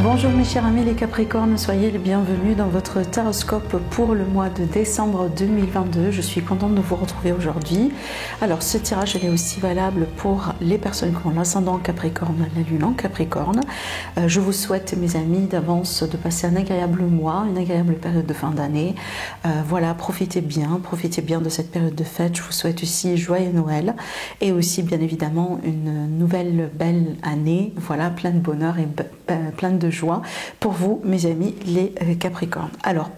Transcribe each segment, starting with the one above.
Bonjour mes chers amis les Capricornes, soyez les bienvenus dans votre taroscope pour le mois de décembre 2022. Je suis contente de vous retrouver aujourd'hui. Alors ce tirage il est aussi valable pour les personnes qui ont l'ascendant Capricorne, la lune en Capricorne. Je vous souhaite mes amis d'avance de passer un agréable mois, une agréable période de fin d'année. Voilà, profitez bien de cette période de fête. Je vous souhaite aussi joyeux Noël et aussi bien évidemment une nouvelle belle année. Voilà, plein de bonheur et plein de joie pour vous mes amis les Capricornes. Alors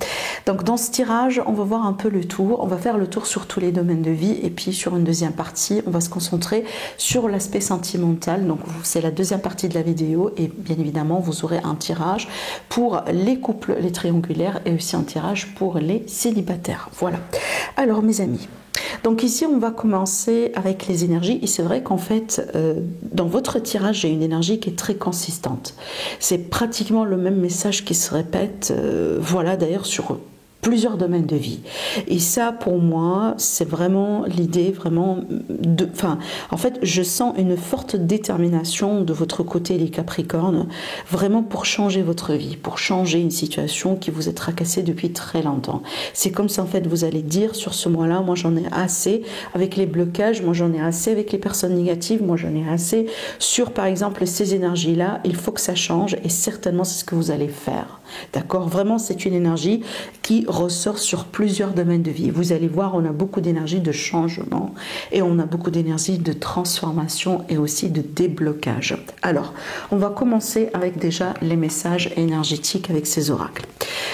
donc dans ce tirage on va voir un peu le tour, on va faire le tour sur tous les domaines de vie et puis sur une deuxième partie on va se concentrer sur l'aspect sentimental. Donc c'est la deuxième partie de la vidéo et bien évidemment vous aurez un tirage pour les couples, les triangulaires et aussi un tirage pour les célibataires. Voilà, alors mes amis, donc ici on va commencer avec les énergies et c'est vrai qu'en fait dans votre tirage j'ai une énergie qui est très consistante, c'est pratiquement le même message qui se répète voilà d'ailleurs sur plusieurs domaines de vie et ça pour moi c'est vraiment l'idée vraiment de, enfin en fait je sens une forte détermination de votre côté les Capricornes vraiment pour changer votre vie, pour changer une situation qui vous est tracassée depuis très longtemps. C'est comme ça en fait vous allez dire sur ce mois là moi j'en ai assez avec les blocages, moi j'en ai assez avec les personnes négatives, moi j'en ai assez sur par exemple ces énergies là, il faut que ça change et certainement c'est ce que vous allez faire, d'accord? Vraiment c'est une énergie qui ressort sur plusieurs domaines de vie. Vous allez voir, on a beaucoup d'énergie de changement et on a beaucoup d'énergie de transformation et aussi de déblocage. Alors, on va commencer avec déjà les messages énergétiques avec ces oracles.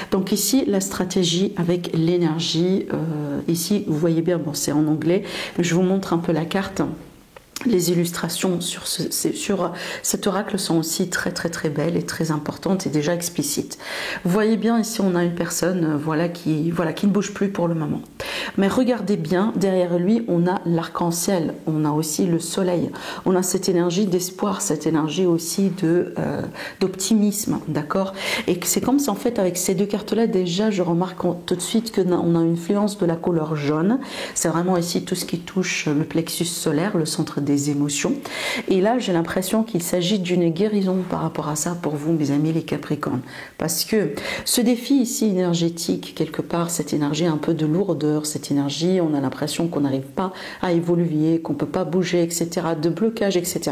Donc ici, la stratégie avec l'énergie, ici, vous voyez bien, bon, c'est en anglais, mais je vous montre un peu la carte. Les illustrations sur cet oracle sont aussi très belles et très importantes et déjà explicites. Vous voyez bien ici on a une personne voilà qui ne bouge plus pour le moment. Mais regardez bien, derrière lui on a l'arc-en-ciel, on a aussi le soleil, on a cette énergie d'espoir, cette énergie aussi d'optimisme, d'accord? Et c'est comme ça en fait avec ces deux cartes là déjà je remarque tout de suite que on a une influence de la couleur jaune. C'est vraiment ici tout ce qui touche le plexus solaire, le centre des émotions. Et là, j'ai l'impression qu'il s'agit d'une guérison par rapport à ça pour vous, mes amis les Capricornes. Parce que ce défi ici énergétique, quelque part, cette énergie un peu de lourdeur, cette énergie, on a l'impression qu'on n'arrive pas à évoluer, qu'on ne peut pas bouger, etc., de blocage, etc.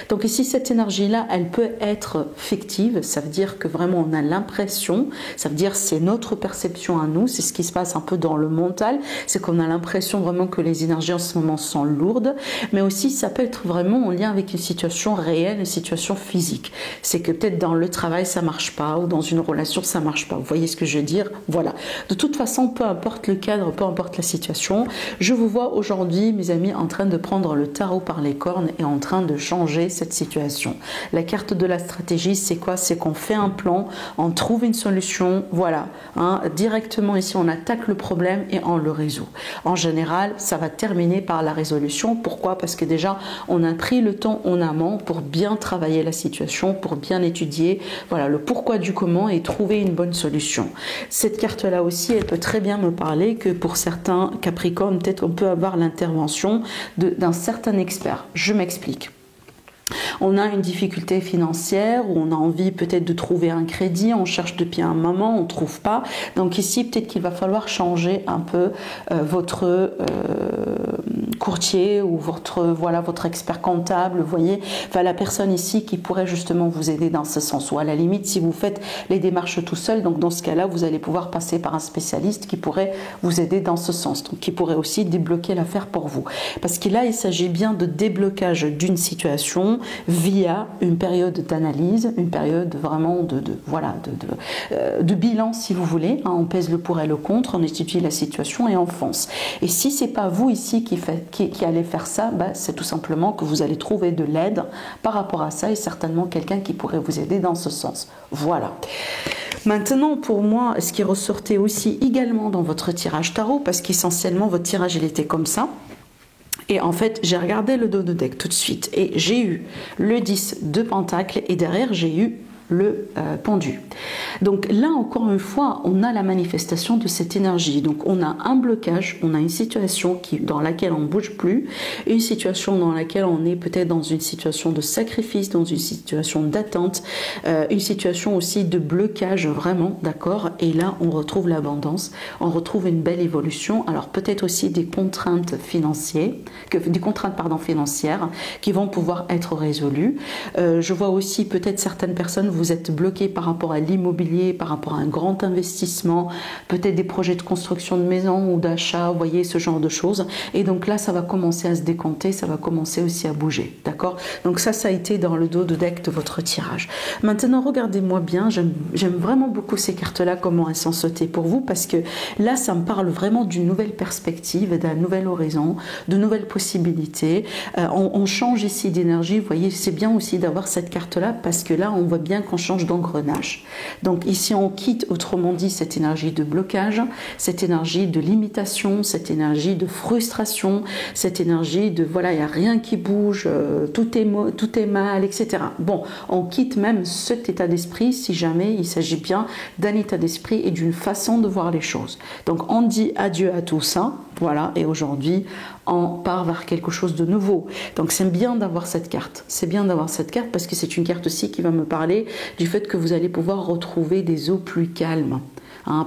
Donc ici, cette énergie-là, elle peut être fictive, ça veut dire que vraiment on a l'impression, ça veut dire c'est notre perception à nous, c'est ce qui se passe un peu dans le mental, c'est qu'on a l'impression vraiment que les énergies en ce moment sont lourdes, mais aussi ça peut être vraiment en lien avec une situation réelle, une situation physique. C'est que peut-être dans le travail ça marche pas ou dans une relation ça marche pas. Vous voyez ce que je veux dire? Voilà. De toute façon, peu importe le cadre, peu importe la situation, je vous vois aujourd'hui, mes amis, en train de prendre le tarot par les cornes et en train de changer cette situation. La carte de la stratégie, c'est quoi? C'est qu'on fait un plan, on trouve une solution, voilà. Hein, directement ici, on attaque le problème et on le résout. En général, ça va terminer par la résolution. Pourquoi? Parce que déjà, on a pris le temps en amont pour bien travailler la situation, pour bien étudier voilà, le pourquoi du comment et trouver une bonne solution. Cette carte-là aussi, elle peut très bien me parler que pour certains Capricornes, peut-être on peut avoir l'intervention d'un certain expert. Je m'explique. On a une difficulté financière ou on a envie peut-être de trouver un crédit, on cherche depuis un moment, on ne trouve pas. Donc ici, peut-être qu'il va falloir changer un peu votre courtier ou votre expert comptable, vous voyez, enfin la personne ici qui pourrait justement vous aider dans ce sens. Ou à la limite, si vous faites les démarches tout seul, donc dans ce cas-là, vous allez pouvoir passer par un spécialiste qui pourrait vous aider dans ce sens, donc qui pourrait aussi débloquer l'affaire pour vous. Parce que là, il s'agit bien de déblocage d'une situation via une période d'analyse, une période vraiment de bilan, si vous voulez. On pèse le pour et le contre, on étudie la situation et on fonce. Et si c'est pas vous ici qui allez faire ça, c'est tout simplement que vous allez trouver de l'aide par rapport à ça et certainement quelqu'un qui pourrait vous aider dans ce sens. Voilà. Maintenant, pour moi, ce qui ressortait aussi également dans votre tirage tarot, parce qu'essentiellement votre tirage il était comme ça. Et en fait, j'ai regardé le dos de deck tout de suite et j'ai eu le 10 de Pentacle et derrière j'ai eu le pendu. Donc là encore une fois, on a la manifestation de cette énergie. Donc on a un blocage, on a une situation dans laquelle on ne bouge plus, une situation dans laquelle on est peut-être dans une situation de sacrifice, dans une situation d'attente, une situation aussi de blocage vraiment, d'accord. Et là on retrouve l'abondance, on retrouve une belle évolution. Alors peut-être aussi des contraintes financières, qui vont pouvoir être résolues. Je vois aussi peut-être certaines personnes, vous êtes bloqué par rapport à l'immobilier, par rapport à un grand investissement, peut-être des projets de construction de maison ou d'achat, vous voyez, ce genre de choses. Et donc là, ça va commencer à se décompter, ça va commencer aussi à bouger, d'accord? Donc ça a été dans le dos de deck de votre tirage. Maintenant, regardez-moi bien, j'aime vraiment beaucoup ces cartes-là, comment elles sont sautées pour vous, parce que là, ça me parle vraiment d'une nouvelle perspective, d'un nouvel horizon, de nouvelles possibilités. On change ici d'énergie, vous voyez, c'est bien aussi d'avoir cette carte-là, parce que là, on voit bien qu'on change d'engrenage. Donc ici, on quitte, autrement dit, cette énergie de blocage, cette énergie de limitation, cette énergie de frustration, cette énergie de voilà, il n'y a rien qui bouge, tout est mal, etc. Bon, on quitte même cet état d'esprit si jamais il s'agit bien d'un état d'esprit et d'une façon de voir les choses. Donc on dit adieu à tout ça, voilà, et aujourd'hui on part vers quelque chose de nouveau. Donc c'est bien d'avoir cette carte, c'est bien d'avoir cette carte parce que c'est une carte aussi qui va me parler du fait que vous allez pouvoir retrouver des eaux plus calmes.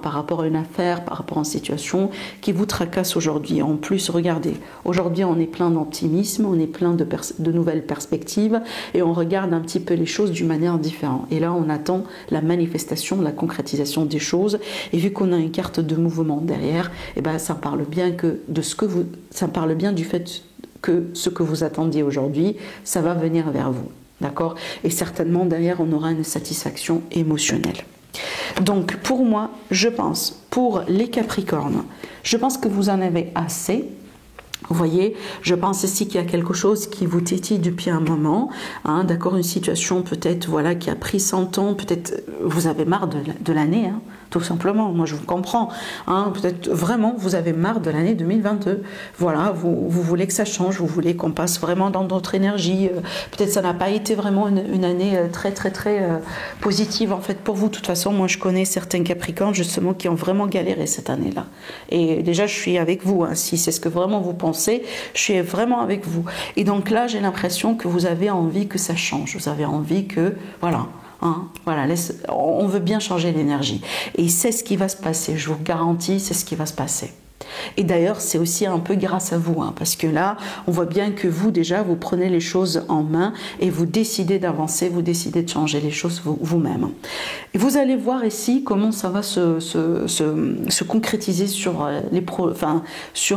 Par rapport à une affaire, par rapport à une situation qui vous tracasse aujourd'hui. En plus, regardez, aujourd'hui on est plein d'optimisme, on est plein de nouvelles perspectives et on regarde un petit peu les choses d'une manière différente. Et là, on attend la manifestation, la concrétisation des choses. Et vu qu'on a une carte de mouvement derrière, ça parle bien du fait que ce que vous attendiez aujourd'hui, ça va venir vers vous. D'accord? Et certainement, derrière, on aura une satisfaction émotionnelle. Donc pour moi, je pense, pour les Capricornes, je pense que vous en avez assez. Vous voyez, je pense ici qu'il y a quelque chose qui vous tétille depuis un moment, d'accord, une situation peut-être voilà, qui a pris 100 ans, peut-être vous avez marre de l'année, tout simplement, moi je vous comprends, peut-être vraiment vous avez marre de l'année 2022, voilà, vous voulez que ça change, vous voulez qu'on passe vraiment dans d'autres énergies, peut-être ça n'a pas été vraiment une année très positive en fait pour vous. De toute façon, moi je connais certains Capricornes justement qui ont vraiment galéré cette année-là, et déjà je suis avec vous, si c'est ce que vraiment vous pensez, je suis vraiment avec vous. Et donc là, j'ai l'impression que vous avez envie que ça change. Vous avez envie que, voilà, on veut bien changer l'énergie. Et c'est ce qui va se passer. Je vous garantis, c'est ce qui va se passer. Et d'ailleurs, c'est aussi un peu grâce à vous, parce que là, on voit bien que vous, déjà, vous prenez les choses en main et vous décidez d'avancer, vous décidez de changer les choses vous-même. Et vous allez voir ici comment ça va se concrétiser sur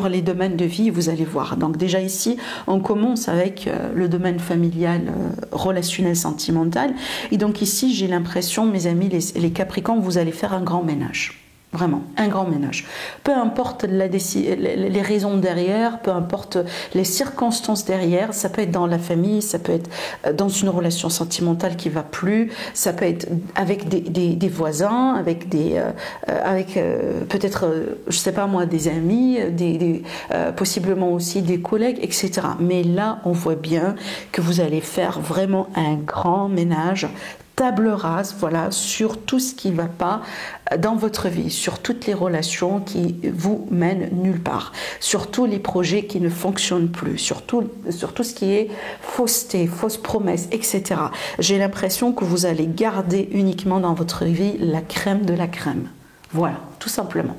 les domaines de vie, vous allez voir. Donc déjà ici, on commence avec le domaine familial, relationnel, sentimental. Et donc ici, j'ai l'impression, mes amis, les Capricornes, vous allez faire un grand ménage. Vraiment, un grand ménage. Peu importe les raisons derrière, peu importe les circonstances derrière, ça peut être dans la famille, ça peut être dans une relation sentimentale qui va plus, ça peut être avec des voisins, avec peut-être, je sais pas moi, des amis, possiblement aussi des collègues, etc. Mais là, on voit bien que vous allez faire vraiment un grand ménage, table rase, voilà, sur tout ce qui ne va pas dans votre vie, sur toutes les relations qui vous mènent nulle part, sur tous les projets qui ne fonctionnent plus, sur tout ce qui est fausseté, fausses promesses, etc. J'ai l'impression que vous allez garder uniquement dans votre vie la crème de la crème. Voilà, tout simplement.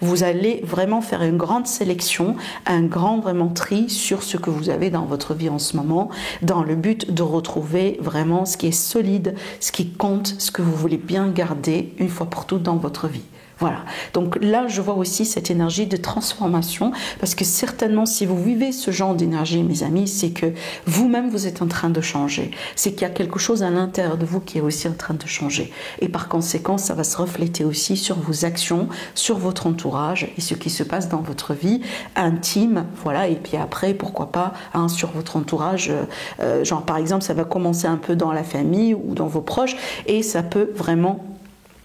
Vous allez vraiment faire une grande sélection, un grand vraiment tri sur ce que vous avez dans votre vie en ce moment, dans le but de retrouver vraiment ce qui est solide, ce qui compte, ce que vous voulez bien garder une fois pour toutes dans votre vie. Voilà, donc là je vois aussi cette énergie de transformation, parce que certainement si vous vivez ce genre d'énergie, mes amis, c'est que vous-même vous êtes en train de changer, c'est qu'il y a quelque chose à l'intérieur de vous qui est aussi en train de changer, et par conséquent ça va se refléter aussi sur vos actions, sur votre entourage et ce qui se passe dans votre vie intime, voilà, et puis après pourquoi pas hein, sur votre entourage, genre par exemple ça va commencer un peu dans la famille ou dans vos proches, et ça peut vraiment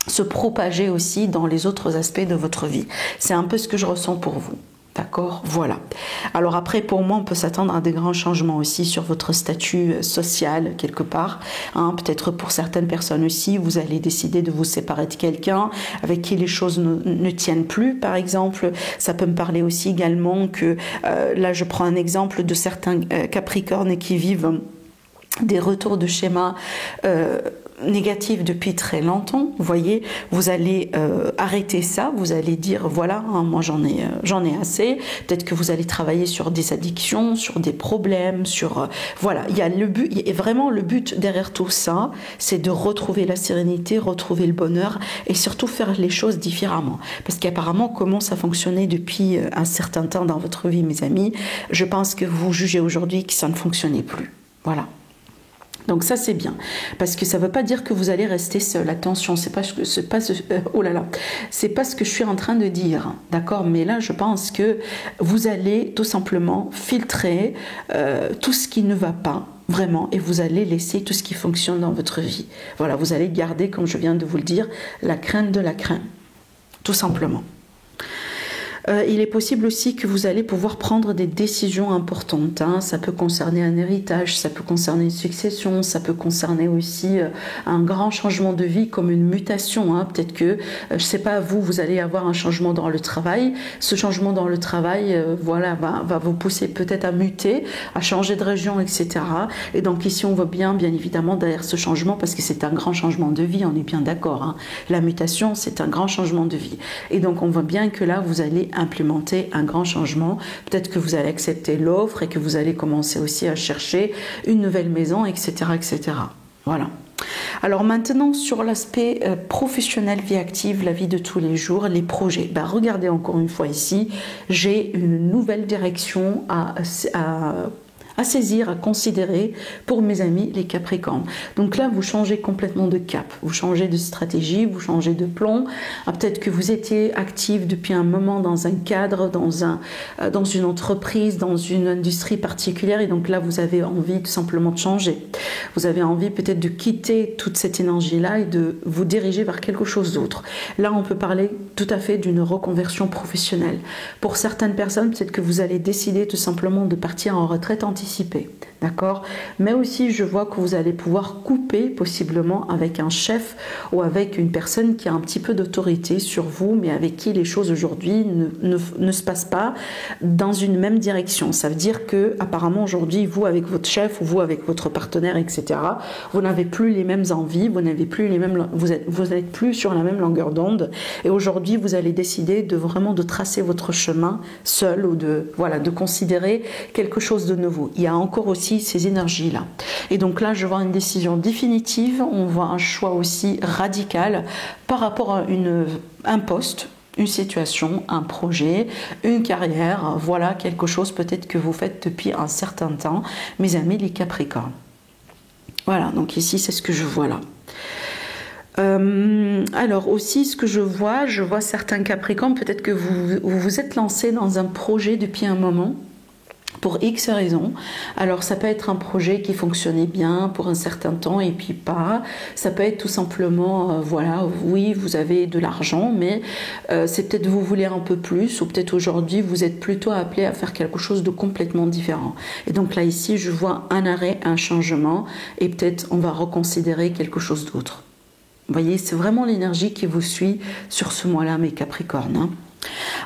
se propager aussi dans les autres aspects de votre vie. C'est un peu ce que je ressens pour vous. D'accord, voilà. Alors après, pour moi, on peut s'attendre à des grands changements aussi sur votre statut social, quelque part. Hein, peut-être pour certaines personnes aussi, vous allez décider de vous séparer de quelqu'un avec qui les choses ne tiennent plus, par exemple. Ça peut me parler aussi également que, là, je prends un exemple de certains Capricornes qui vivent des retours de schéma négatif depuis très longtemps. Vous voyez, vous allez arrêter ça, vous allez dire voilà, hein, moi j'en ai assez. Peut-être que vous allez travailler sur des addictions, sur des problèmes, sur voilà, il y a le but, et vraiment le but derrière tout ça, c'est de retrouver la sérénité, retrouver le bonheur et surtout faire les choses différemment. Parce qu'apparemment, comment ça fonctionnait depuis un certain temps dans votre vie, mes amis, je pense que vous jugez aujourd'hui que ça ne fonctionnait plus. Voilà. Donc ça c'est bien, parce que ça ne veut pas dire que vous allez rester seul. Attention, c'est pas ce que je suis en train de dire, d'accord. Mais là, je pense que vous allez tout simplement filtrer tout ce qui ne va pas vraiment, et vous allez laisser tout ce qui fonctionne dans votre vie. Voilà, vous allez garder, comme je viens de vous le dire, la crainte de la crainte, tout simplement. Il est possible aussi que vous allez pouvoir prendre des décisions importantes. Hein. Ça peut concerner un héritage, ça peut concerner une succession, ça peut concerner aussi un grand changement de vie comme une mutation. Hein. Peut-être que, je ne sais pas, vous allez avoir un changement dans le travail. Ce changement dans le travail voilà, va vous pousser peut-être à muter, à changer de région, etc. Et donc ici, on voit bien évidemment derrière ce changement, parce que c'est un grand changement de vie, on est bien d'accord. Hein. La mutation, c'est un grand changement de vie. Et donc, on voit bien que là, vous allez implémenter un grand changement. Peut-être que vous allez accepter l'offre et que vous allez commencer aussi à chercher une nouvelle maison, etc., etc. Voilà. Alors maintenant, sur l'aspect professionnel, vie active, la vie de tous les jours, les projets. Ben, regardez encore une fois ici, j'ai une nouvelle direction à saisir, à considérer pour mes amis les Capricornes. Donc là, vous changez complètement de cap, vous changez de stratégie, vous changez de plan. Peut-être que vous étiez actif depuis un moment dans un cadre, dans une entreprise, dans une industrie particulière, et donc là, vous avez envie tout simplement de changer. Vous avez envie peut-être de quitter toute cette énergie-là et de vous diriger vers quelque chose d'autre. Là, on peut parler tout à fait d'une reconversion professionnelle. Pour certaines personnes, peut-être que vous allez décider tout simplement de partir en retraite anticipée. D'accord, mais aussi je vois que vous allez pouvoir couper possiblement avec un chef ou avec une personne qui a un petit peu d'autorité sur vous, mais avec qui les choses aujourd'hui ne se passent pas dans une même direction. Ça veut dire que apparemment aujourd'hui, vous avec votre chef ou vous avec votre partenaire, etc., vous n'avez plus les mêmes envies, vous n'êtes plus sur la même longueur d'onde, et aujourd'hui vous allez décider de vraiment de tracer votre chemin seul, ou de considérer quelque chose de nouveau. Il y a encore aussi ces énergies-là. Et donc là, je vois une décision définitive, on voit un choix aussi radical par rapport à un poste, une situation, un projet, une carrière, voilà quelque chose peut-être que vous faites depuis un certain temps, mes amis les Capricornes. Voilà, donc ici, c'est ce que je vois là. Alors aussi, ce que je vois certains Capricornes, peut-être que vous vous êtes lancé dans un projet depuis un moment, pour X raisons. Alors ça peut être un projet qui fonctionnait bien pour un certain temps et puis pas. Ça peut être tout simplement, oui, vous avez de l'argent, mais c'est peut-être vous voulez un peu plus, ou peut-être aujourd'hui vous êtes plutôt appelé à faire quelque chose de complètement différent. Et donc là ici, je vois un arrêt, un changement, et peut-être on va reconsidérer quelque chose d'autre. Vous voyez, c'est vraiment l'énergie qui vous suit sur ce mois-là, mes Capricornes. Hein.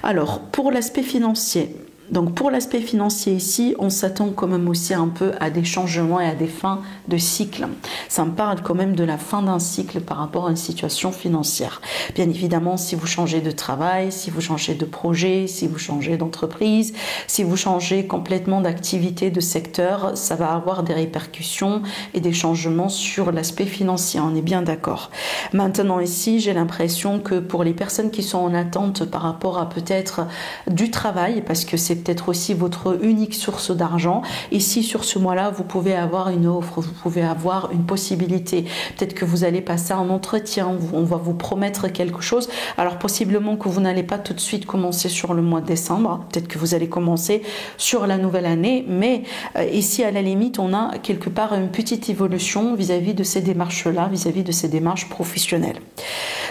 Alors, pour l'aspect financier, Donc pour l'aspect financier ici, on s'attend quand même aussi un peu à des changements et à des fins de cycle. Ça me parle quand même de la fin d'un cycle par rapport à une situation financière. Bien évidemment, si vous changez de travail, si vous changez de projet, si vous changez d'entreprise, si vous changez complètement d'activité, de secteur, ça va avoir des répercussions et des changements sur l'aspect financier, on est bien d'accord. Maintenant ici, j'ai l'impression que pour les personnes qui sont en attente par rapport à peut-être du travail, parce que c'est peut-être aussi votre unique source d'argent. Ici, sur ce mois-là, vous pouvez avoir une offre, vous pouvez avoir une possibilité. Peut-être que vous allez passer un entretien, on va vous promettre quelque chose. Alors, possiblement que vous n'allez pas tout de suite commencer sur le mois de décembre. Peut-être que vous allez commencer sur la nouvelle année. Mais ici, à la limite, on a quelque part une petite évolution vis-à-vis de ces démarches-là, vis-à-vis de ces démarches professionnelles.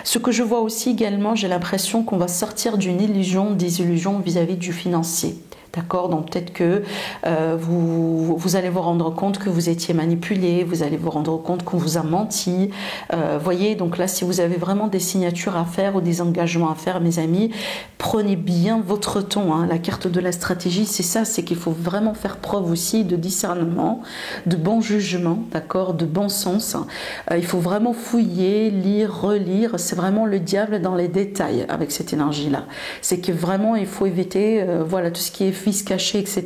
Ce que je vois aussi également, j'ai l'impression qu'on va sortir d'une illusion, désillusion vis-à-vis du financier. D'accord, donc peut-être que vous allez vous rendre compte que vous étiez manipulé, vous allez vous rendre compte qu'on vous a menti. Voyez, donc là, si vous avez vraiment des signatures à faire ou des engagements à faire, mes amis, prenez bien votre temps. Hein. La carte de la stratégie, c'est ça, c'est qu'il faut vraiment faire preuve aussi de discernement, de bon jugement, d'accord, de bon sens. Il faut vraiment fouiller, lire, relire. C'est vraiment le diable dans les détails avec cette énergie-là. C'est que vraiment, il faut éviter, voilà, tout ce qui est vice caché, etc.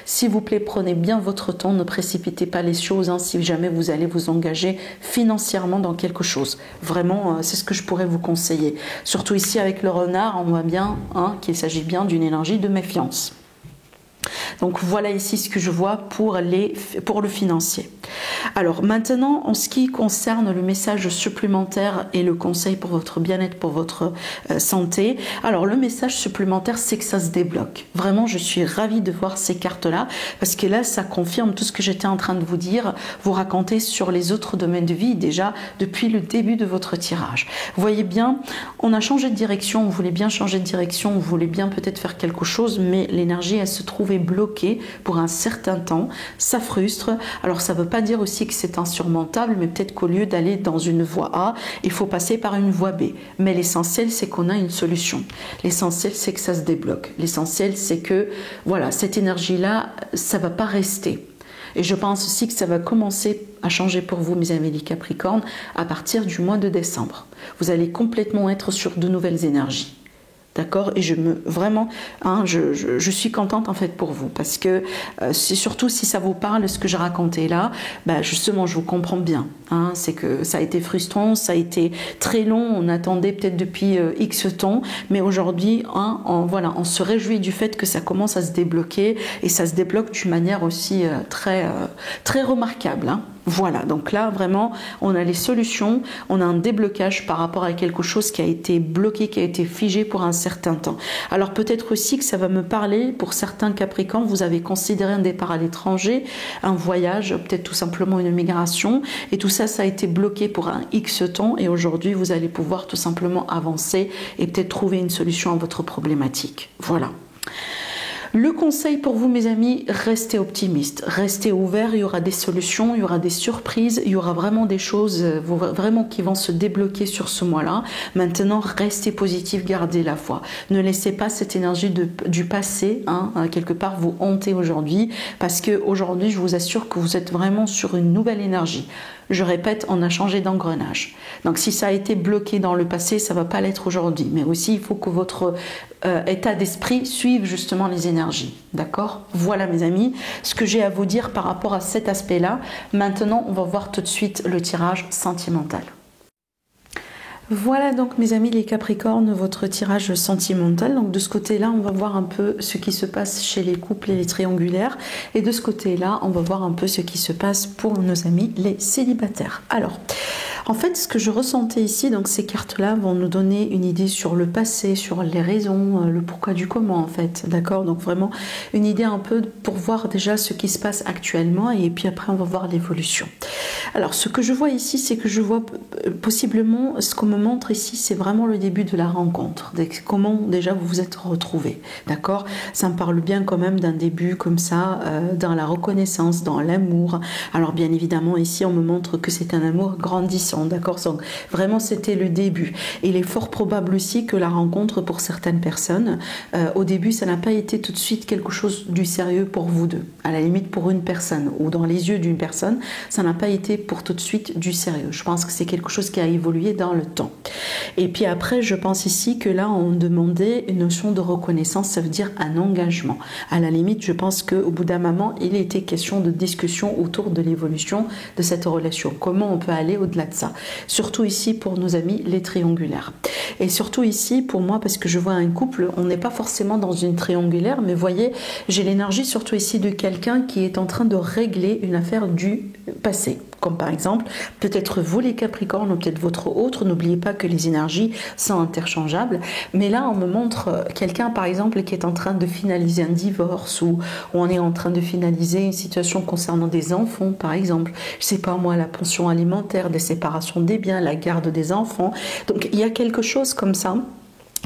S'il vous plaît, prenez bien votre temps, ne précipitez pas les choses hein, si jamais vous allez vous engager financièrement dans quelque chose. Vraiment, c'est ce que je pourrais vous conseiller. Surtout ici avec le renard, on voit bien hein, qu'il s'agit bien d'une énergie de méfiance. Donc voilà ici ce que je vois pour le financier. Alors maintenant, en ce qui concerne le message supplémentaire et le conseil pour votre bien-être, pour votre santé, alors le message supplémentaire, c'est que ça se débloque. Vraiment, je suis ravie de voir ces cartes-là, parce que là, ça confirme tout ce que j'étais en train de vous dire, vous raconter sur les autres domaines de vie, déjà depuis le début de votre tirage. Vous voyez bien, on a changé de direction, on voulait bien changer de direction, on voulait bien peut-être faire quelque chose, mais l'énergie, elle se trouvait bloquée pour un certain temps, ça frustre. Alors ça ne veut pas dire aussi que c'est insurmontable, mais peut-être qu'au lieu d'aller dans une voie A, il faut passer par une voie B. Mais l'essentiel, c'est qu'on a une solution. L'essentiel, c'est que ça se débloque. L'essentiel, c'est que voilà, cette énergie-là, ça ne va pas rester. Et je pense aussi que ça va commencer à changer pour vous, mes amis les Capricornes, à partir du mois de décembre. Vous allez complètement être sur de nouvelles énergies. D'accord, et vraiment, hein, je suis contente en fait pour vous, parce que c'est surtout si ça vous parle ce que je racontais là, bah justement je vous comprends bien. Hein, c'est que ça a été frustrant, ça a été très long, on attendait peut-être depuis X temps, mais aujourd'hui, hein, on se réjouit du fait que ça commence à se débloquer, et ça se débloque d'une manière aussi très remarquable. Hein. Voilà, donc là vraiment on a les solutions, on a un déblocage par rapport à quelque chose qui a été bloqué, qui a été figé pour un certain temps. Alors peut-être aussi que ça va me parler, pour certains Capricornes, vous avez considéré un départ à l'étranger, un voyage, peut-être tout simplement une migration, et tout ça, ça a été bloqué pour un X temps, et aujourd'hui vous allez pouvoir tout simplement avancer et peut-être trouver une solution à votre problématique. Voilà. Le conseil pour vous, mes amis, restez optimistes, restez ouverts, il y aura des solutions, il y aura des surprises, il y aura vraiment des choses vraiment qui vont se débloquer sur ce mois-là. Maintenant, restez positif, gardez la foi. Ne laissez pas cette énergie du passé, hein, quelque part, vous hanter aujourd'hui, parce qu'aujourd'hui, je vous assure que vous êtes vraiment sur une nouvelle énergie. Je répète, on a changé d'engrenage. Donc si ça a été bloqué dans le passé, ça ne va pas l'être aujourd'hui. Mais aussi, il faut que votre état d'esprit suive justement les énergies. D'accord? Voilà mes amis, ce que j'ai à vous dire par rapport à cet aspect-là. Maintenant, on va voir tout de suite le tirage sentimental. Voilà donc mes amis les Capricornes, votre tirage sentimental. Donc de ce côté-là, on va voir un peu ce qui se passe chez les couples et les triangulaires. Et de ce côté-là, on va voir un peu ce qui se passe pour nos amis les célibataires. Alors, en fait, ce que je ressentais ici, donc ces cartes-là vont nous donner une idée sur le passé, sur les raisons, le pourquoi du comment en fait, d'accord? Donc vraiment une idée un peu pour voir déjà ce qui se passe actuellement, et puis après on va voir l'évolution. Alors ce que je vois ici, c'est que je vois possiblement ce qu'on me montre ici, c'est vraiment le début de la rencontre. Comment déjà vous vous êtes retrouvés, d'accord? Ça me parle bien quand même d'un début comme ça, dans la reconnaissance, dans l'amour. Alors bien évidemment, ici, on me montre que c'est un amour grandissant, d'accord? Donc vraiment, c'était le début. Et il est fort probable aussi que la rencontre, pour certaines personnes, au début, ça n'a pas été tout de suite quelque chose du sérieux pour vous deux. À la limite, pour une personne, ou dans les yeux d'une personne, ça n'a pas été pour tout de suite du sérieux. Je pense que c'est quelque chose qui a évolué dans le temps. Et puis après, je pense ici que là, on demandait une notion de reconnaissance, ça veut dire un engagement. À la limite, je pense qu'au bout d'un moment, il était question de discussion autour de l'évolution de cette relation. Comment on peut aller au-delà de ça? Surtout ici pour nos amis les triangulaires. Et surtout ici, pour moi, parce que je vois un couple, on n'est pas forcément dans une triangulaire, mais voyez, j'ai l'énergie surtout ici de quelqu'un qui est en train de régler une affaire du passé. Comme par exemple, peut-être vous les Capricornes ou peut-être votre autre, n'oubliez pas que les énergies sont interchangeables, mais là on me montre quelqu'un par exemple qui est en train de finaliser un divorce ou on est en train de finaliser une situation concernant des enfants par exemple, je sais pas moi, la pension alimentaire, des séparations des biens, la garde des enfants, donc il y a quelque chose comme ça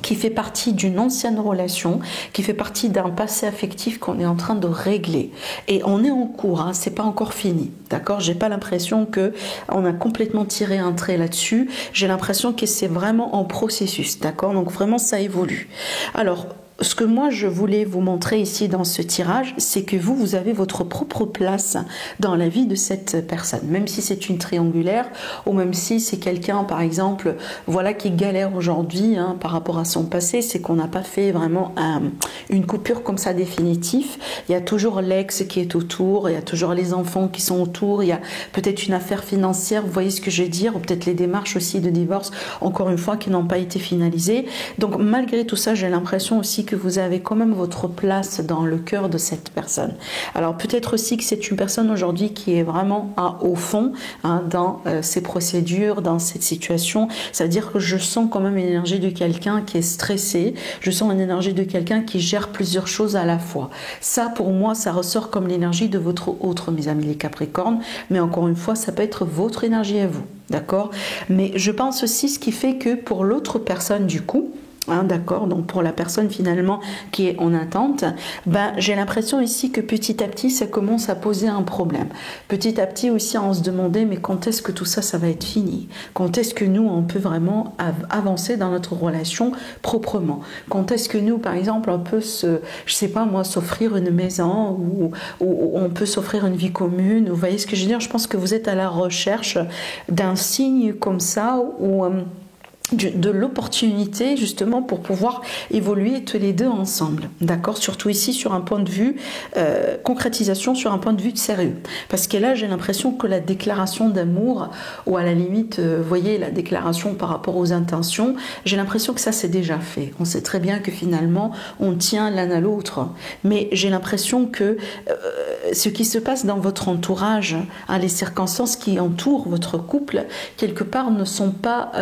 qui fait partie d'une ancienne relation, qui fait partie d'un passé affectif qu'on est en train de régler. Et on est en cours, hein, c'est pas encore fini, d'accord? J'ai pas l'impression que on a complètement tiré un trait là-dessus. J'ai l'impression que c'est vraiment en processus, d'accord? Donc vraiment, ça évolue. Alors, ce que moi je voulais vous montrer ici dans ce tirage, c'est que vous avez votre propre place dans la vie de cette personne, même si c'est une triangulaire ou même si c'est quelqu'un par exemple voilà qui galère aujourd'hui hein, par rapport à son passé, c'est qu'on n'a pas fait vraiment une coupure comme ça définitive. Il y a toujours l'ex qui est autour, il y a toujours les enfants qui sont autour, il y a peut-être une affaire financière, vous voyez ce que je veux dire, ou peut-être les démarches aussi de divorce, encore une fois, qui n'ont pas été finalisées. Donc malgré tout ça, j'ai l'impression aussi que vous avez quand même votre place dans le cœur de cette personne. Alors peut-être aussi que c'est une personne aujourd'hui qui est vraiment au fond hein, dans ces procédures, dans cette situation. C'est-à-dire que je sens quand même une énergie de quelqu'un qui est stressé, je sens une énergie de quelqu'un qui gère plusieurs choses à la fois. Ça pour moi, ça ressort comme l'énergie de votre autre, mes amis les Capricornes, mais encore une fois, ça peut être votre énergie à vous, d'accord? Mais je pense aussi ce qui fait que pour l'autre personne du coup, hein, d'accord, donc pour la personne finalement qui est en attente, ben, j'ai l'impression ici que petit à petit ça commence à poser un problème. Petit à petit aussi on se demandait mais quand est-ce que tout ça, ça va être fini? Quand est-ce que nous on peut vraiment avancer dans notre relation proprement? Quand est-ce que nous par exemple on peut je sais pas moi, s'offrir une maison ou on peut s'offrir une vie commune? Vous voyez ce que je veux dire? Je pense que vous êtes à la recherche d'un signe comme ça où de l'opportunité justement pour pouvoir évoluer tous les deux ensemble, d'accord? Surtout ici sur un point de vue concrétisation, sur un point de vue de sérieux, parce que là j'ai l'impression que la déclaration d'amour ou à la limite voyez la déclaration par rapport aux intentions, j'ai l'impression que ça c'est déjà fait. On sait très bien que finalement on tient l'un à l'autre, mais j'ai l'impression que ce qui se passe dans votre entourage, hein, les circonstances qui entourent votre couple quelque part ne sont pas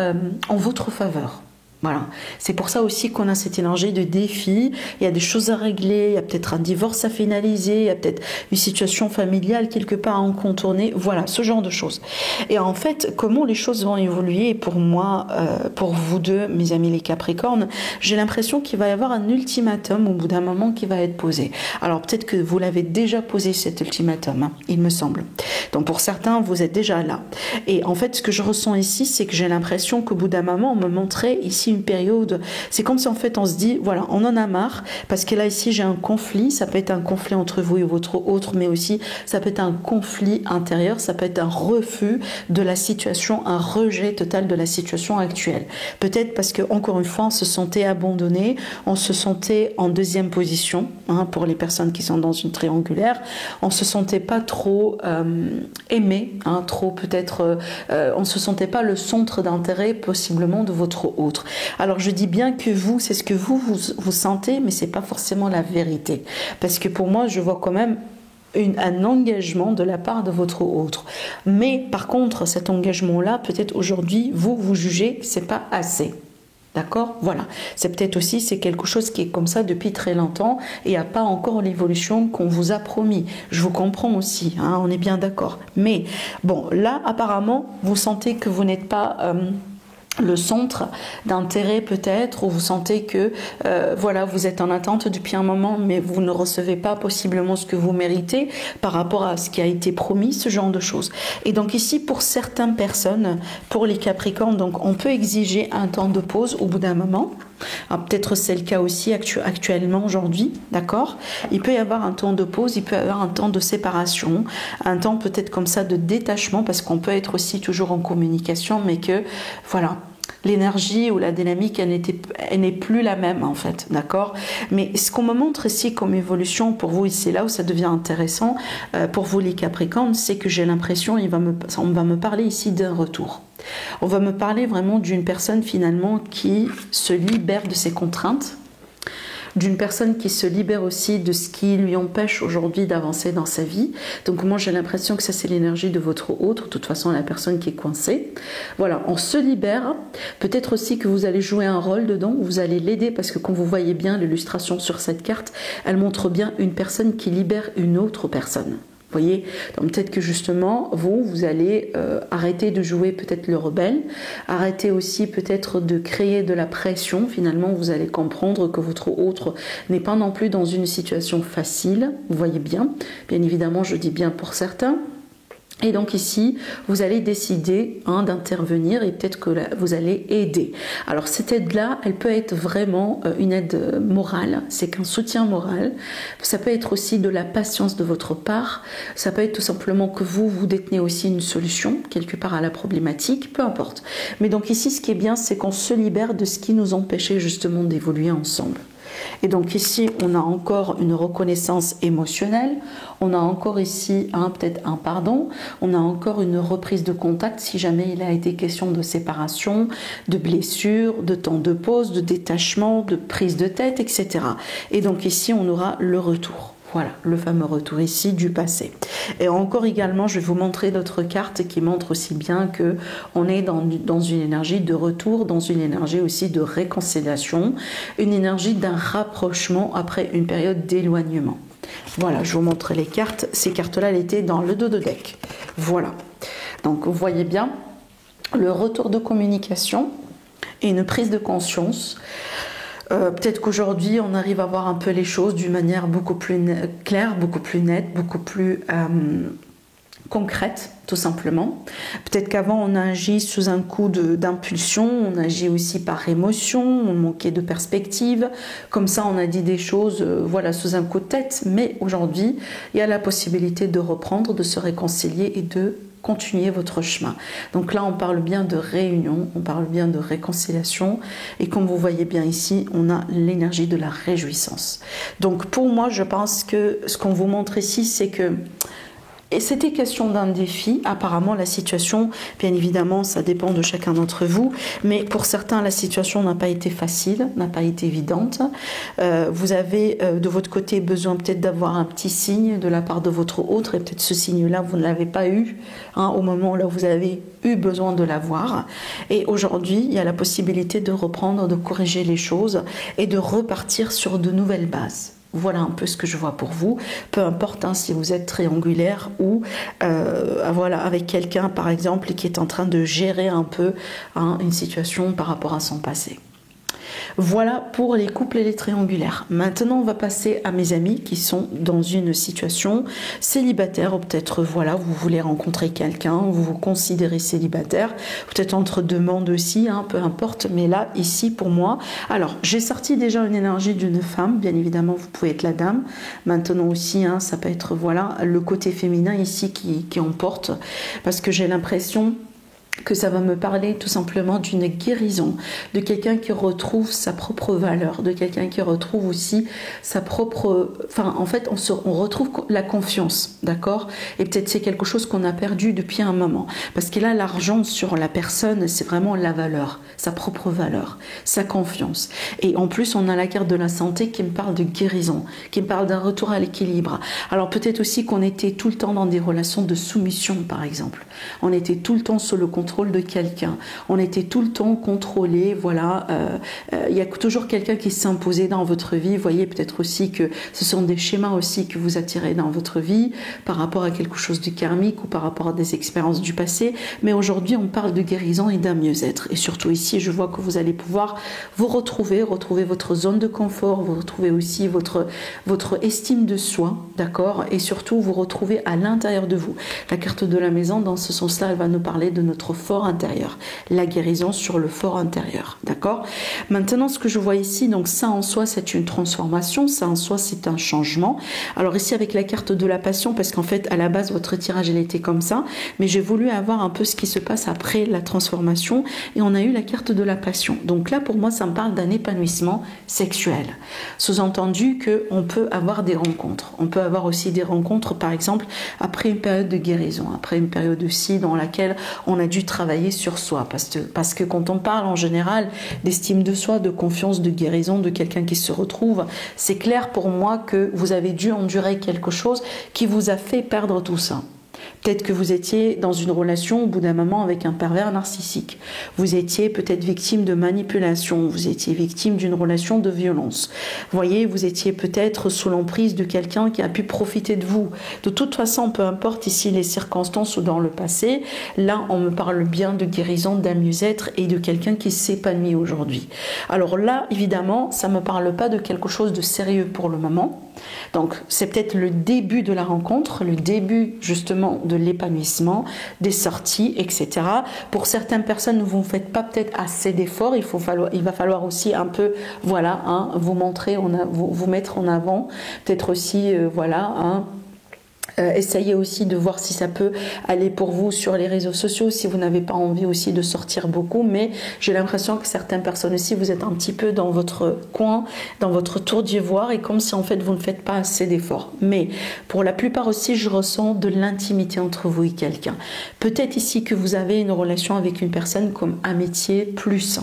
en votre faveur. Voilà, c'est pour ça aussi qu'on a cette énergie de défi, il y a des choses à régler, il y a peut-être un divorce à finaliser, il y a peut-être une situation familiale quelque part à contourner, voilà, ce genre de choses. Et en fait, comment les choses vont évoluer pour moi, pour vous deux, mes amis les Capricornes, j'ai l'impression qu'il va y avoir un ultimatum au bout d'un moment qui va être posé. Alors peut-être que vous l'avez déjà posé cet ultimatum, hein, il me semble. Donc pour certains, vous êtes déjà là. Et en fait, ce que je ressens ici, c'est que j'ai l'impression qu'au bout d'un moment, on me montrait ici une période, c'est comme si en fait on se dit voilà, on en a marre parce que là ici j'ai un conflit, ça peut être un conflit entre vous et votre autre, mais aussi ça peut être un conflit intérieur, ça peut être un refus de la situation, un rejet total de la situation actuelle. Peut-être parce que encore une fois on se sentait abandonné, on se sentait en deuxième position, hein, pour les personnes qui sont dans une triangulaire, on se sentait pas trop aimé, hein, trop peut-être on se sentait pas le centre d'intérêt possiblement de votre autre. Alors je dis bien que vous, c'est ce que vous sentez, mais c'est pas forcément la vérité. Parce que pour moi, je vois quand même un engagement de la part de votre autre. Mais par contre, cet engagement-là, peut-être aujourd'hui, vous jugez que c'est pas assez. D'accord? Voilà. C'est peut-être aussi, c'est quelque chose qui est comme ça depuis très longtemps et il n'y a pas encore l'évolution qu'on vous a promis. Je vous comprends aussi, hein, on est bien d'accord. Mais bon, là, apparemment, vous sentez que vous n'êtes pas le centre d'intérêt peut-être, où vous sentez que voilà, vous êtes en attente depuis un moment, mais vous ne recevez pas possiblement ce que vous méritez par rapport à ce qui a été promis, ce genre de choses. Et donc ici, pour certaines personnes, pour les Capricornes, donc on peut exiger un temps de pause au bout d'un moment. Peut-être c'est le cas aussi actuellement aujourd'hui, d'accord? Il peut y avoir un temps de pause, il peut y avoir un temps de séparation, un temps peut-être comme ça de détachement, parce qu'on peut être aussi toujours en communication, mais que voilà, l'énergie ou la dynamique, elle n'est plus la même en fait, d'accord? Mais ce qu'on me montre ici comme évolution pour vous, ici là où ça devient intéressant pour vous les Capricornes, c'est que j'ai l'impression, on va me parler ici d'un retour. On va me parler vraiment d'une personne finalement qui se libère de ses contraintes, d'une personne qui se libère aussi de ce qui lui empêche aujourd'hui d'avancer dans sa vie. Donc moi j'ai l'impression que ça c'est l'énergie de votre autre, de toute façon la personne qui est coincée. Voilà, on se libère. Peut-être aussi que vous allez jouer un rôle dedans, vous allez l'aider, parce que quand vous voyez bien l'illustration sur cette carte, elle montre bien une personne qui libère une autre personne. Vous voyez, donc peut-être que justement, vous allez arrêter de jouer peut-être le rebelle, arrêter aussi peut-être de créer de la pression. Finalement, vous allez comprendre que votre autre n'est pas non plus dans une situation facile. Vous voyez bien, bien évidemment, je dis bien pour certains. Et donc ici, vous allez décider d'intervenir et peut-être que là, vous allez aider. Alors cette aide-là, elle peut être vraiment une aide morale, c'est qu'un soutien moral. Ça peut être aussi de la patience de votre part. Ça peut être tout simplement que vous détenez aussi une solution quelque part à la problématique, peu importe. Mais donc ici, ce qui est bien, c'est qu'on se libère de ce qui nous empêchait justement d'évoluer ensemble. Et donc ici, on a encore une reconnaissance émotionnelle, on a encore ici peut-être un pardon, on a encore une reprise de contact si jamais il a été question de séparation, de blessure, de temps de pause, de détachement, de prise de tête, etc. Et donc ici, on aura le retour. Voilà, le fameux retour ici du passé. Et encore également, je vais vous montrer d'autres cartes qui montrent aussi bien que on est dans une énergie de retour, dans une énergie aussi de réconciliation, une énergie d'un rapprochement après une période d'éloignement. Voilà, je vous montre les cartes. Ces cartes-là, elles étaient dans le dos de deck. Voilà. Donc, vous voyez bien le retour de communication et une prise de conscience. Peut-être qu'aujourd'hui, on arrive à voir un peu les choses d'une manière beaucoup plus claire, beaucoup plus nette, beaucoup plus concrète, tout simplement. Peut-être qu'avant, on a agi sous un coup d'impulsion, on agit aussi par émotion, on manquait de perspective. Comme ça, on a dit des choses voilà, sous un coup de tête. Mais aujourd'hui, il y a la possibilité de reprendre, de se réconcilier et de continuer votre chemin. Donc là, on parle bien de réunion, on parle bien de réconciliation. Et comme vous voyez bien ici, on a l'énergie de la réjouissance. Donc pour moi, je pense que ce qu'on vous montre ici, c'est que et c'était question d'un défi. Apparemment, la situation, bien évidemment, ça dépend de chacun d'entre vous. Mais pour certains, la situation n'a pas été facile, n'a pas été évidente. Vous avez de votre côté besoin peut-être d'avoir un petit signe de la part de votre autre. Et peut-être ce signe-là, vous ne l'avez pas eu au moment où vous avez eu besoin de l'avoir. Et aujourd'hui, il y a la possibilité de reprendre, de corriger les choses et de repartir sur de nouvelles bases. Voilà un peu ce que je vois pour vous, peu importe si vous êtes triangulaire ou voilà, avec quelqu'un par exemple qui est en train de gérer un peu une situation par rapport à son passé. Voilà pour les couples et les triangulaires. Maintenant, on va passer à mes amis qui sont dans une situation célibataire, ou peut-être, voilà, vous voulez rencontrer quelqu'un, vous vous considérez célibataire, peut-être entre deux mondes aussi, peu importe, mais là, ici, pour moi, alors, j'ai sorti déjà une énergie d'une femme, bien évidemment, vous pouvez être la dame, maintenant aussi, ça peut être, voilà, le côté féminin ici qui emporte, parce que j'ai l'impression que ça va me parler tout simplement d'une guérison, de quelqu'un qui retrouve sa propre valeur, de quelqu'un qui retrouve aussi sa propre... Enfin, en fait, on retrouve la confiance, d'accord? Et peut-être c'est quelque chose qu'on a perdu depuis un moment. Parce que là, l'argent sur la personne, c'est vraiment la valeur, sa propre valeur, sa confiance. Et en plus, on a la carte de la santé qui me parle de guérison, qui me parle d'un retour à l'équilibre. Alors peut-être aussi qu'on était tout le temps dans des relations de soumission, par exemple. On était tout le temps sous le contrôle contrôle de quelqu'un. On était tout le temps contrôlé, voilà. Il y a toujours quelqu'un qui s'imposait dans votre vie. Vous voyez peut-être aussi que ce sont des schémas aussi que vous attirez dans votre vie par rapport à quelque chose de karmique ou par rapport à des expériences du passé. Mais aujourd'hui, on parle de guérison et d'un mieux-être. Et surtout ici, je vois que vous allez pouvoir vous retrouver votre zone de confort, vous retrouvez aussi votre estime de soi, d'accord? Et surtout, vous retrouvez à l'intérieur de vous. La carte de la maison, dans ce sens-là, elle va nous parler de notre fort intérieur. La guérison sur le fort intérieur, d'accord? Maintenant, ce que je vois ici, donc ça en soi, c'est une transformation, ça en soi, c'est un changement. Alors ici, avec la carte de la passion, parce qu'en fait, à la base, votre tirage, il était comme ça, mais j'ai voulu avoir un peu ce qui se passe après la transformation, et on a eu la carte de la passion. Donc là, pour moi, ça me parle d'un épanouissement sexuel. Sous-entendu qu'on peut avoir des rencontres. On peut avoir aussi des rencontres, par exemple, après une période de guérison, après une période aussi dans laquelle on a dû travailler sur soi. Parce que quand on parle en général d'estime de soi, de confiance, de guérison, de quelqu'un qui se retrouve, c'est clair pour moi que vous avez dû endurer quelque chose qui vous a fait perdre tout ça. Peut-être que vous étiez dans une relation au bout d'un moment avec un pervers narcissique. Vous étiez peut-être victime de manipulation. Vous étiez victime d'une relation de violence. Vous voyez, vous étiez peut-être sous l'emprise de quelqu'un qui a pu profiter de vous. De toute façon, peu importe ici les circonstances ou dans le passé, là, on me parle bien de guérison, d'un mieux-être et de quelqu'un qui s'épanouit aujourd'hui. Alors là, évidemment, ça ne me parle pas de quelque chose de sérieux pour le moment. Donc, c'est peut-être le début de la rencontre, le début justement de l'épanouissement, des sorties, etc. Pour certaines personnes, vous ne faites pas peut-être assez d'efforts, il va falloir aussi un peu, voilà, hein, vous montrer, vous mettre en avant, peut-être aussi, voilà, hein, essayez aussi de voir si ça peut aller pour vous sur les réseaux sociaux, si vous n'avez pas envie aussi de sortir beaucoup, mais j'ai l'impression que certaines personnes aussi, vous êtes un petit peu dans votre coin, dans votre tour d'ivoire, et comme si en fait vous ne faites pas assez d'efforts. Mais pour la plupart aussi, je ressens de l'intimité entre vous et quelqu'un. Peut-être ici que vous avez une relation avec une personne comme amitié plus,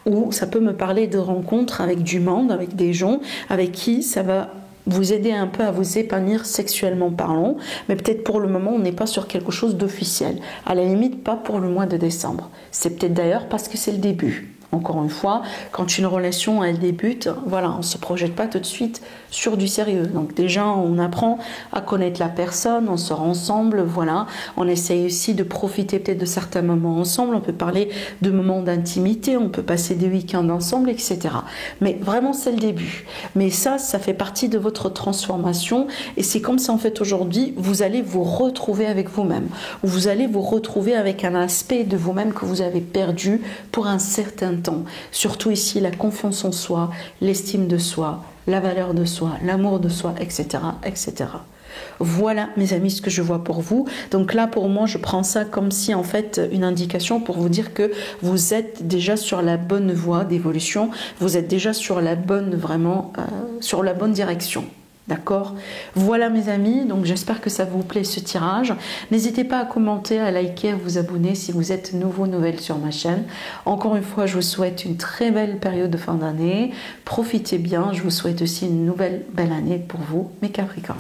ou ça peut me parler de rencontres avec du monde, avec des gens avec qui ça va vous aider un peu à vous épanouir sexuellement parlant, mais peut-être pour le moment on n'est pas sur quelque chose d'officiel, à la limite pas pour le mois de décembre. C'est peut-être d'ailleurs parce que c'est le début. Encore une fois, quand une relation elle débute, voilà, on ne se projette pas tout de suite sur du sérieux. Donc déjà, on apprend à connaître la personne, on sort ensemble, voilà. On essaye aussi de profiter peut-être de certains moments ensemble. On peut parler de moments d'intimité, on peut passer des week-ends ensemble, etc. Mais vraiment, c'est le début. Mais ça fait partie de votre transformation. Et c'est comme ça, en fait, aujourd'hui, vous allez vous retrouver avec vous-même. Vous allez vous retrouver avec un aspect de vous-même que vous avez perdu pour un certain temps. Surtout ici, la confiance en soi, l'estime de soi, la valeur de soi, l'amour de soi, etc., etc. Voilà, mes amis, ce que je vois pour vous. Donc là, pour moi, je prends ça comme si, en fait, une indication pour vous dire que vous êtes déjà sur la bonne voie d'évolution. Vous êtes déjà sur la bonne, vraiment, sur la bonne direction. D'accord? Voilà mes amis, donc j'espère que ça vous plaît ce tirage. N'hésitez pas à commenter, à liker, à vous abonner si vous êtes nouveau, nouvelle sur ma chaîne. Encore une fois, je vous souhaite une très belle période de fin d'année. Profitez bien, je vous souhaite aussi une nouvelle belle année pour vous, mes Capricornes.